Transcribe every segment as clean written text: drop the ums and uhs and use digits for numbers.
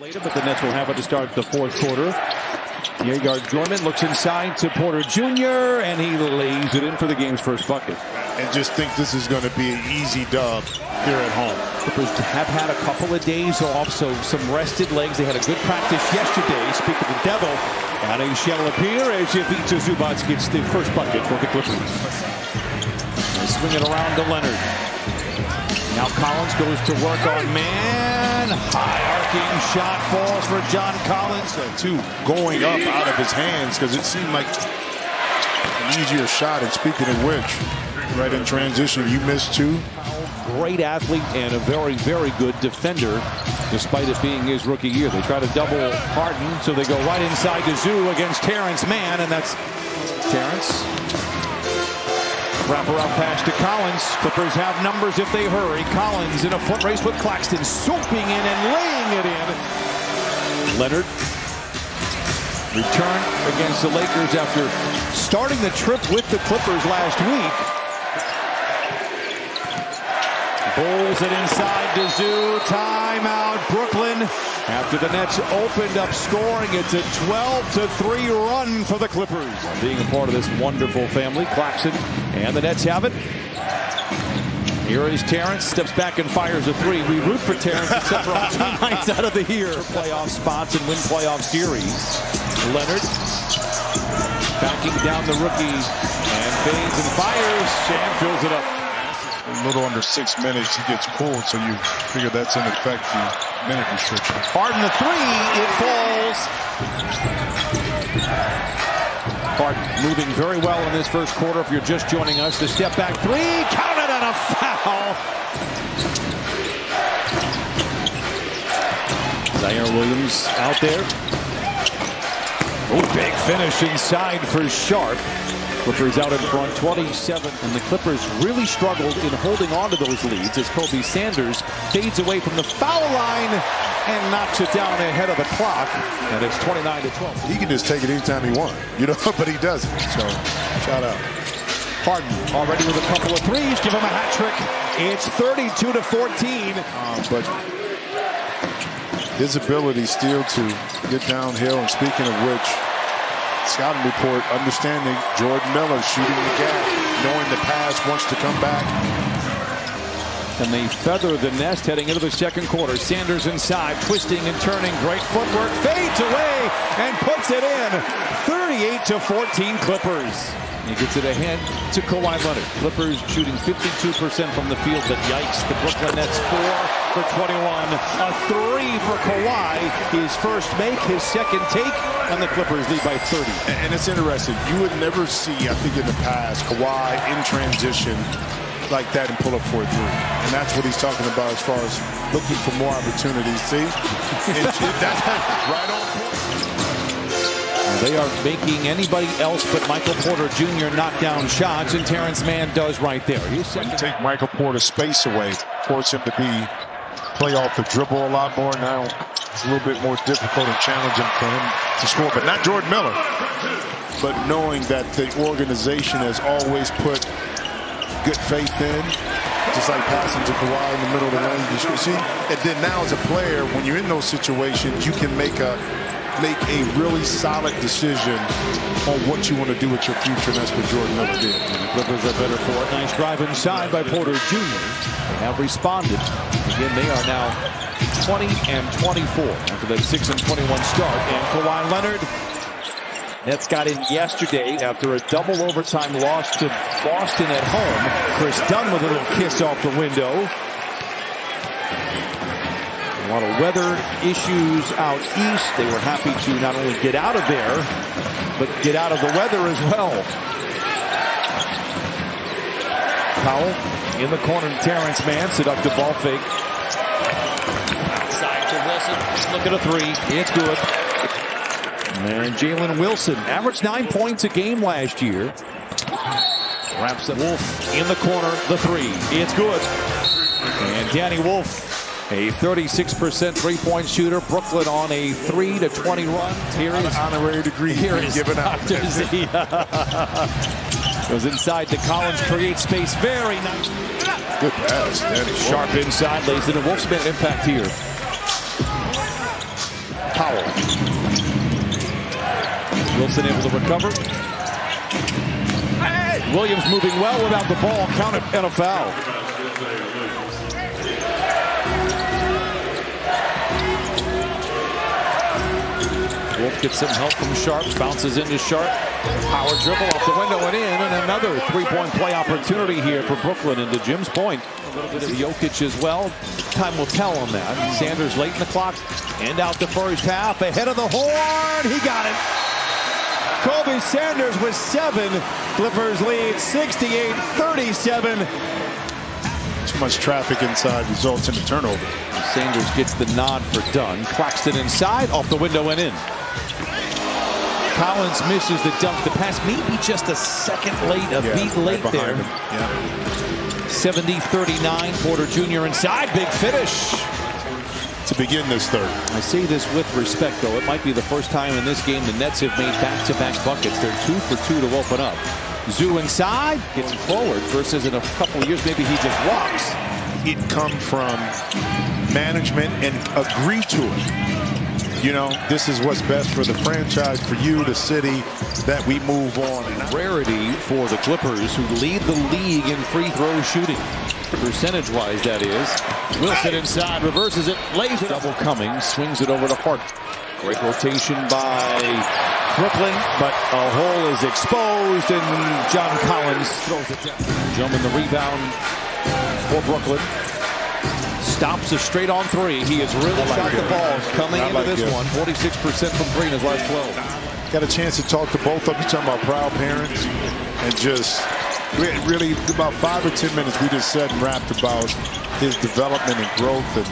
Later, but the Nets will have it to start the fourth quarter. Jaeger-Jordan looks inside to Porter Jr., and he lays it in for the game's first bucket. And just think this is going to be an easy dub here at home. Clippers have had a couple of days off, so some rested legs. They had a good practice yesterday. Speak of the devil, adding shall appear as if Ivica Zubac gets the first bucket for the Clippers. They swing it around to Leonard. Now Collins goes to work on man. High arcing shot falls for John Collins. Two going up out of his hands because it seemed like an easier shot. And speaking of which, right in transition, you missed two. Great athlete and a very, very good defender, despite it being his rookie year. They try to double Harden, so they go right inside to Zoo against Terrence Mann, and that's Terrence. Wraparound pass to Collins. Clippers have numbers if they hurry. Collins in a foot race with Claxton, swooping in and laying it in. Leonard returned against the Lakers after starting the trip with the Clippers last week. Bulls it inside to Zoo. Timeout, Brooklyn. After the Nets opened up scoring, it's a 12-3 run for the Clippers. Being a part of this wonderful family, Claxton and the Nets have it. Here is Terrence, steps back and fires a three. We root for Terrence except for on 2 nights out of the year. Playoff spots and win playoff series. Leonard backing down the rookie and fades and fires. Sham fills it up. A little under 6 minutes, he gets pulled, so you figure that's in effect the minute restriction. Harden the three, it falls. Harden moving very well in this first quarter. If you're just joining us, the step back three, counted on a foul. Zaire Williams out there. Oh, big finish inside for Sharp. Clippers out in front, 27. And the Clippers really struggled in holding on to those leads as Kobe Sanders fades away from the foul line and knocks it down ahead of the clock. And it's 29-12. He can just take it anytime he wants, but he doesn't. So, shout out. Harden already with a couple of threes. Give him a hat trick. It's 32-14. But his ability still to get downhill, and speaking of which, scouting report, understanding Jordan Miller shooting the gap, knowing the pass wants to come back. And they feather the nest heading into the second quarter. Sanders inside, twisting and turning. Great footwork, fades away and puts it in. 38-14 Clippers. He gets it ahead to Kawhi Leonard. Clippers shooting 52% from the field, but yikes, the Brooklyn Nets 4 for 21. A three for Kawhi, his first make, his second take, and the Clippers lead by 30. And it's interesting. You would never see, I think in the past, Kawhi in transition like that and pull up for a three. And that's what he's talking about as far as looking for more opportunities. See? That's right on point. They are making anybody else but Michael Porter Jr. knock down shots, and Terrence Mann does right there. You take Michael Porter's space away, force him to play off the dribble a lot more. Now it's a little bit more difficult and challenging for him to score, but not Jordan Miller. But knowing that the organization has always put good faith in, just like passing to Kawhi in the middle of the lane. You see, and then now as a player, when you're in those situations, you can make a really solid decision on what you want to do with your future, and that's what Jordan Miller did. And the Clippers are better for it. Nice drive inside by Porter Jr. They have responded. Again, they are now 20-24 after that 6-21 start. And Kawhi Leonard, Nets got in yesterday after a double overtime loss to Boston at home. Chris Dunn with a little kiss off the window. A lot of weather issues out east. They were happy to not only get out of there, but get out of the weather as well. Powell in the corner to Terrence Mann. Seductive ball fake. Outside to Wilson. Look at a three. It's good. And Jalen Wilson averaged 9 points a game last year. Wraps up. Wolf in the corner. The three. It's good. And Danny Wolf, a 36% three-point shooter. Brooklyn on a 3-20 run. Here is honorary degree given out. Dr. Z. Goes inside to Collins, creates space. Very nice. Good pass. Sharp inside, lays it in. Wolf's been an impact here. Powell. Wilson able to recover. Williams moving well without the ball. Counted and a foul. Wolf gets some help from Sharp. Bounces into Sharp. Power dribble off the window and in. And another three-point play opportunity here for Brooklyn. And to Jim's point, a little bit of Jokic as well. Time will tell on that. Sanders late in the clock. End out the first half. Ahead of the horn. He got it. Kobe Sanders with 7. Clippers lead 68-37. Too much traffic inside results in a turnover. Sanders gets the nod for done. Claxton inside, off the window and in. Collins misses the dunk. The pass maybe just a second late, beat late right there. Yeah. 70-39. Porter Jr. inside. Big finish To begin this third. I say this with respect, though. It might be the first time in this game the Nets have made back-to-back buckets. They're 2 for 2 to open up. Zoo inside, gets forward versus in a couple of years maybe he just walks. It come from management and agree to it. You know, this is what's best for the franchise, for you, the city, that we move on. Rarity for the Clippers, who lead the league in free throw shooting. Percentage-wise, that is. Wilson inside, reverses it, lays it. Double coming, swings it over to Hart. Great rotation by Brooklyn, but a hole is exposed, and John Collins throws it down. Jumping the rebound for Brooklyn. Stops a straight on 3. He has really shot the ball coming into this one. 46% from 3 in his last 12. Got a chance to talk to both of them. Talking about proud parents, and just really about 5 or 10 minutes we just said and rapped about his development and growth and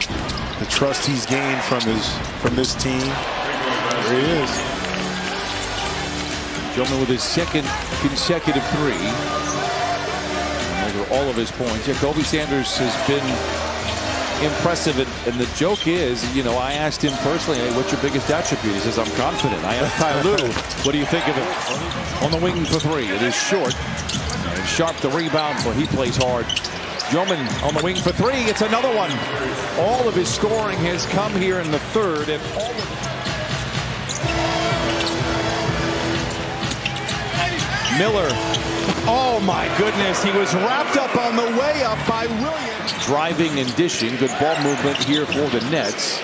the trust he's gained from this team. There he is. Gilman with his second consecutive 3. Over all of his points. Kobe Sanders has been impressive, and the joke is, you know, I asked him personally, hey, what's your biggest attribute? He says, I'm confident. I asked Ty Lue, what do you think of it? On the wing for 3. It is short. And Sharp the rebound, but he plays hard. Yeoman on the wing for 3. It's another one. All of his scoring has come here in the third, and all of Miller. Oh my goodness, he was wrapped up on the way up by Williams. Driving and dishing, good ball movement here for the Nets.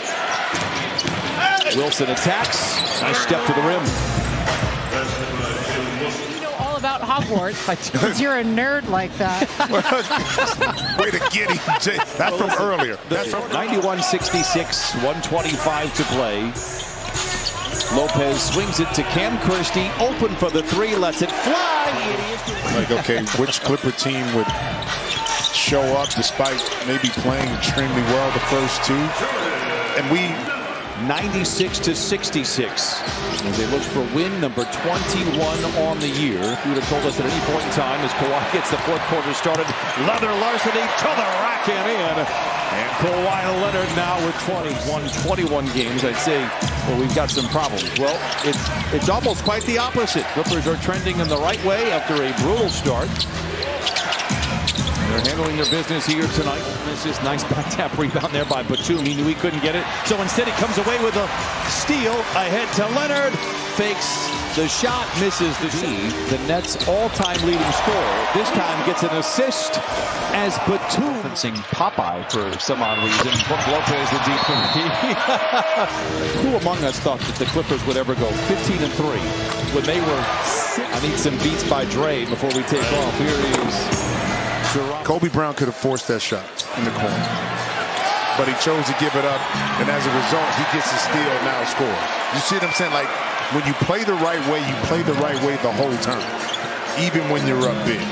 Wilson attacks, nice step to the rim. You know all about Hogwarts because you're a nerd like that. Way to get him, Jay. That's from earlier. That's from 91-66, 1:25 to play. Lopez swings it to Cam Christie, open for the 3, lets it fly. like, okay, which Clipper team would show up despite maybe playing extremely well the first 2? And we 96-66 as they look for win number 21 on the year. If you would have told us at any point in time as Kawhi gets the fourth quarter started, leather larceny to the rack and in. And Kawhi Leonard now with 21 games. I'd say, well, we've got some problems. Well, it's almost quite the opposite. Clippers are trending in the right way after a brutal start. They're handling their business here tonight. This is nice back tap rebound there by Batum. He knew he couldn't get it. So instead he comes away with a steal. Ahead to Leonard. Fakes the shot. Misses the D. The Nets all-time leading scorer. This time gets an assist as Batum. Popeye for some odd reason. Brook Lopez the deep three. Who among us thought that the Clippers would ever go 15-3 when they were 6? I need some beats by Dre before we take off. Here he is. Kobe Brown could have forced that shot in the corner, but he chose to give it up, and as a result, he gets a steal, now scores. You see what I'm saying? Like, when you play the right way, you play the right way the whole time, even when you're up big.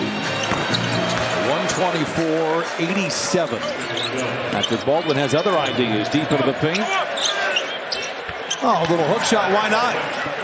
124-87. After Baldwin has other ideas deep into the paint. Oh, a little hook shot, why not?